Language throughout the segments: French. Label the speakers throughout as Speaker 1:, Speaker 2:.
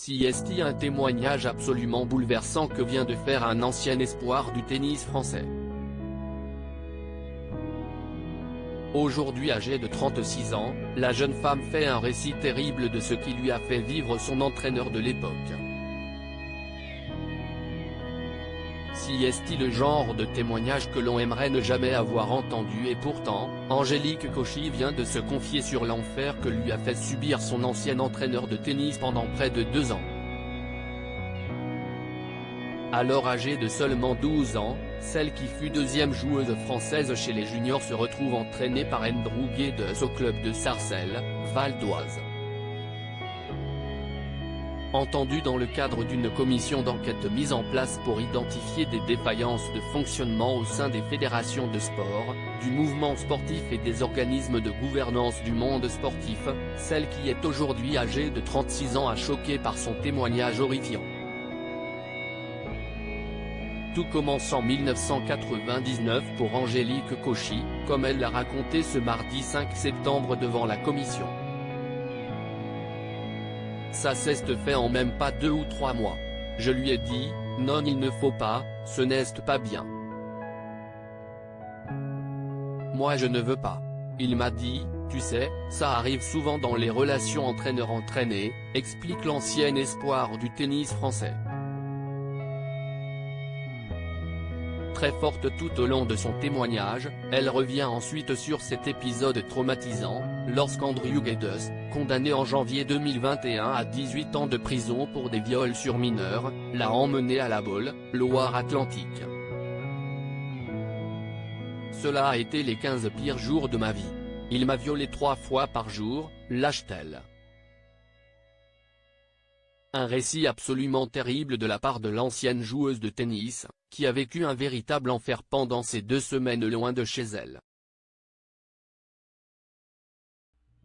Speaker 1: CST, un témoignage absolument bouleversant que vient de faire un ancien espoir du tennis français. Aujourd'hui âgée de 36 ans, la jeune femme fait un récit terrible de ce qui lui a fait vivre son entraîneur de l'époque. CST, le genre de témoignage que l'on aimerait ne jamais avoir entendu, et pourtant, Angélique Kochy vient de se confier sur l'enfer que lui a fait subir son ancien entraîneur de tennis pendant près de 2 ans. Alors âgée de seulement 12 ans, celle qui fut deuxième joueuse française chez les juniors se retrouve entraînée par Andrew Guedes au club de Sarcelles, Val d'Oise. Entendue dans le cadre d'une commission d'enquête mise en place pour identifier des défaillances de fonctionnement au sein des fédérations de sport, du mouvement sportif et des organismes de gouvernance du monde sportif, celle qui est aujourd'hui âgée de 36 ans a choqué par son témoignage horrifiant. Tout commence en 1999 pour Angélique Kochy, comme elle l'a raconté ce mardi 5 septembre devant la commission. Ça s'est fait en même pas 2 ou 3 mois. Je lui ai dit, non, il ne faut pas, ce n'est pas bien. Moi je ne veux pas. Il m'a dit, tu sais, ça arrive souvent dans les relations entraîneur-entraîné, explique l'ancien espoir du tennis français. Très forte tout au long de son témoignage, elle revient ensuite sur cet épisode traumatisant, lorsqu'Andrew Guedes, condamné en janvier 2021 à 18 ans de prison pour des viols sur mineurs, l'a emmené à La Baule, Loire-Atlantique. Cela a été les 15 pires jours de ma vie. Il m'a violé 3 fois par jour, lâche-t-elle. Un récit absolument terrible de la part de l'ancienne joueuse de tennis, qui a vécu un véritable enfer pendant ces 2 semaines loin de chez elle.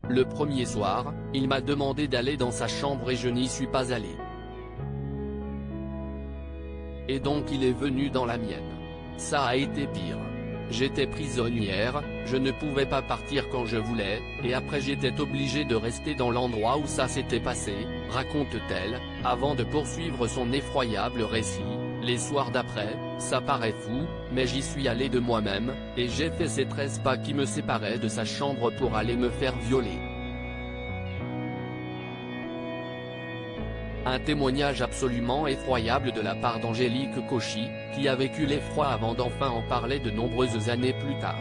Speaker 1: Le premier soir, il m'a demandé d'aller dans sa chambre et je n'y suis pas allé. Et donc il est venu dans la mienne. Ça a été pire. J'étais prisonnière, je ne pouvais pas partir quand je voulais, et après j'étais obligée de rester dans l'endroit où ça s'était passé, raconte-t-elle, avant de poursuivre son effroyable récit. Les soirs d'après, ça paraît fou, mais j'y suis allée de moi-même, et j'ai fait ces 13 pas qui me séparaient de sa chambre pour aller me faire violer. Un témoignage absolument effroyable de la part d'Angélique Kochy, qui a vécu l'effroi avant d'enfin en parler de nombreuses années plus tard.